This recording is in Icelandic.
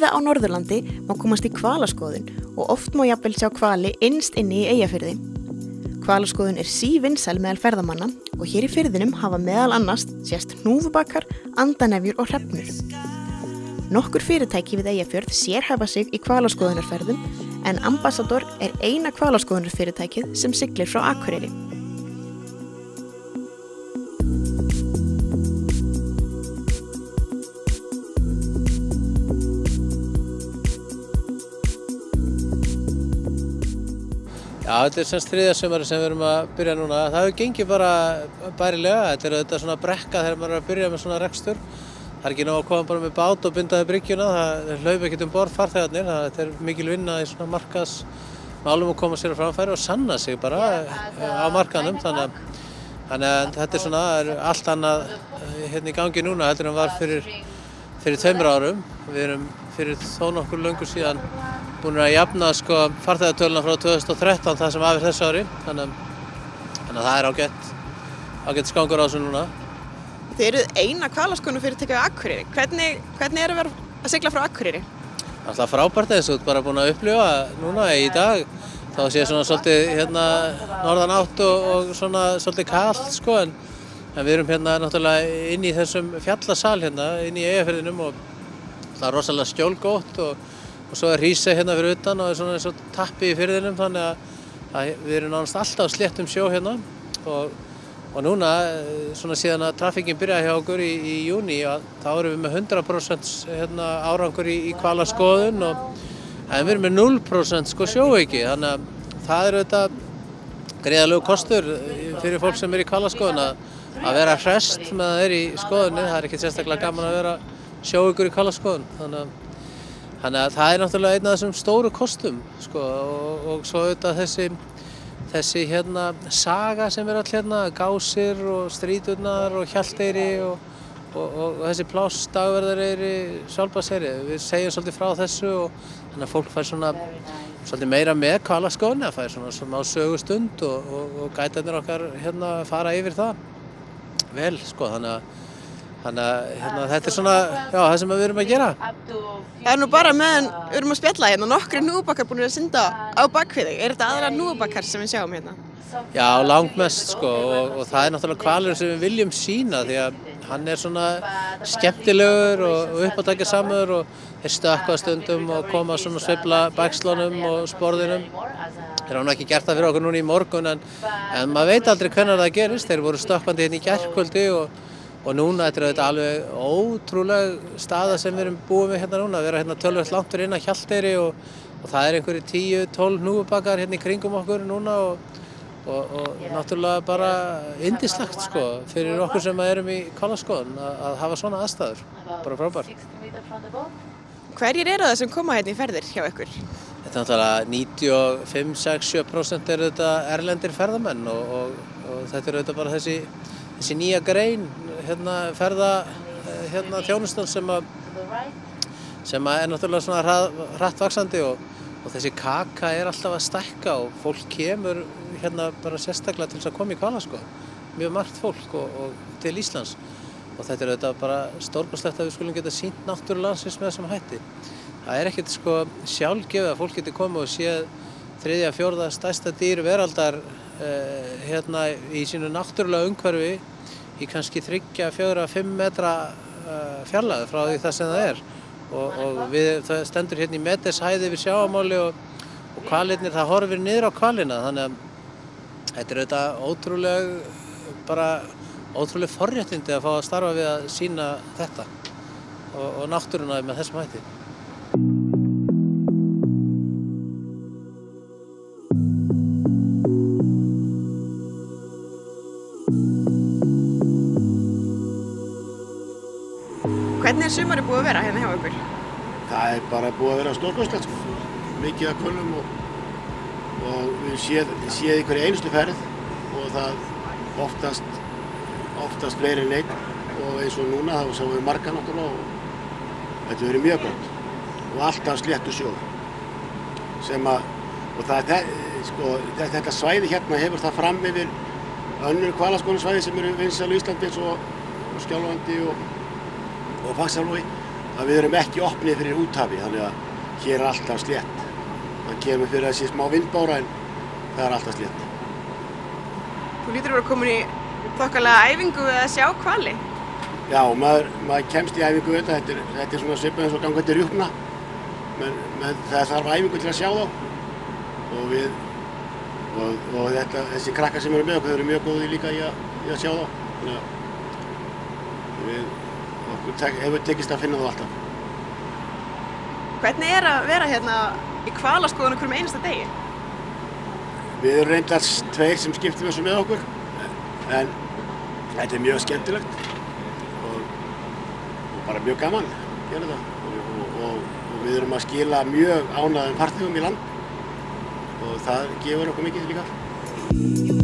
Víða á Norðurlandi má komast í hvalaskoðun og oft má jafnvel sjá hvali innst inni í Eyjafirði. Hvalaskoðun sívinsæl meðal ferðamanna og hér í firðinum hafa meðal annars sést hnúfubakkar, andanefjur og hrefnur. Nokkur fyrirtæki við Eyjafjörð sérhæfa sig í hvalaskoðunarferðum en Ambassador eina hvalaskoðunarfyrirtækið sem siglir frá Akureyri. Já, þetta semst þriðja sumarið sem við erum að byrja núna. Það hefur gengið bara bærilega. Þetta auðvitað svona brekka þegar maður er að byrja með svona rekstur. Það ekki nóg að koma bara með bát og binda við bryggjuna. Það hlaupa ekkert borð farþegarnir. Þetta mikil vinna í svona markaðsmálum að koma sér á framfæri og sanna sig bara á markaðnum. Þannig að þetta svona allt annað hérna í gangi núna heldur en var fyrir 2 árum. Við erum fyrir þó nokkur löngu síðan búin að jafna farþegatöluna frá 2013 það sem af þessu ári. Þannig að það ágætt skangur á þessu núna. Þið eruð eina hvalaskoðunarfyrirtækið á Akureyri. Hvernig er að sigla frá Akureyri? Alltaf frábært eins og bara búin að upplifa núna í dag. Þá sé svona svolítið norðan átt og svona svolítið kalt en við erum náttúrulega inn í þessum fjallasal inn í Eyjafirðinum og það er rosalega skjólgott og svo hrísa fyrir utan og svona eins og tappi í firðinum þannig að við erum nánast alltaf á sléttum sjó og núna svona síðan að trafikkinn byrjaði hjá okkur í júní þá erum við með 100% árangur í hvalaskoðun en við erum með 0% sjóveiki þannig að það er auðvitað gríðarlegur kostur fyrir fólk sem í hvalaskoðun að vera hresst með að það í skoðunni. Það er ekkert sérstaklega gaman að vera sjóveikur í hvalaskoðun þannig að það er náttúrulega einn af þessum stóru kostum og svo auðvitað þessi saga sem öll Gásir og Strýturnar og Hjalteyri og þessi pláss Dagverðareyri, Svalbarðseyri. Við segjum svolítið frá þessu og þannig að fólk fær svolítið meira með hvalaskoðunni, það fær svona smá sögustund og gætarnir okkar fara yfir það vel þannig að þetta er svona það sem við erum að gera. Það er nú bara meðan við erum að spjalla nokkrir hnúfubakkar búin að synda á bakvið þig. Er þetta aðra hnúfubakkar sem við sjáum hérna? Já, langmest og það er náttúrulega hvalurinn sem við viljum sýna því að hann er svona skemmtilegur og uppátækjasamur og þeir stökkva stundum og koma svona sveifla bækslunum og sporðinum. Þeir hafa nú ekki gert það fyrir okkur núna í morgun en maður veit aldrei hvenær það gerist. Þeir voru stökkvandi í gærkvöldi og núna þetta er alveg ótrúlega staða sem við erum búið með núna. Við erum töluvert langt fyrir inn að Hjalteyri og það er einhverjir 10-12 hnúfubakkar í kringum okkur núna og náttúrulega bara yndislegt fyrir okkur sem erum í hvalaskoðun að hafa svona aðstæður. Bara frábært. Hverjir eru það sem koma í ferðir hjá ykkur? Þetta er náttúrulega 95-6-7% eru þetta erlendir ferðamenn og þetta er bara þessi nýja grein þjónustan sem er náttúrulega svona hratt vaxandi og þessi kaka er alltaf að stækka og fólk kemur bara sérstaklega til þess að koma í hvalaskoðun. Mjög margt fólk og til Íslands og þetta er auðvitað bara stórkostlegt að við skulum geta sýnt náttúru landsins með þessum hætti. Það er ekkert sjálfgefið að fólk geti komið og séð 3., 4. stærsta dýr veraldar í sínu náttúrulega umhverfi í kannski 3, 4, 5 metra fjarlægð frá því það sem það er og það stendur í metershæð yfir sjávarmáli og hvalirnir, það horfir niður á hvalina þannig að þetta er auðvitað ótrúleg forréttindi að fá að starfa við að sýna þetta og náttúruna með þessum hætti. Hvernig er sumarið búið að vera hérna hjá ykkur? Það er bara búið að vera stórkostlegt mikið af könnum og við séð í hverju einustu ferð og það oftast fleiri en einn og eins og núna þá sáum við marga náttúrulega og þetta verið mjög gott og alltaf sléttur sjór og þetta svæði hefur það fram yfir önnur hvalaskoðunarsvæði sem eru vinsæl á Íslandi eins og Skjálfandi og Faxaflói að við erum ekki opnið fyrir úthafi, þannig að hér er alltaf slétt. Það kemur fyrir þessi smá vindbára en það er alltaf slétt. Þú lítur að vera komin í þokkalega æfingu við að sjá hvali. Já, maður kemst í æfingu við þetta. Þetta er svona svipað eins og ganga til rjúpna. Men það þarf æfingu til að sjá þá. Og þessi krakkar sem eru með okkur, þau eru mjög góði líka í að sjá þá. Þannig að okkur hefur tekist að finna þá alltaf. Hvernig er að vera hérna í hvalaskoðun okkur með einasta degi? Við erum reyndar tveir sem skiptum þessu með okkur, en þetta er mjög skemmtilegt og bara mjög gaman að gera það. Og við erum að skila mjög ánægðum farþegum í land og það gefur okkur mikið líka.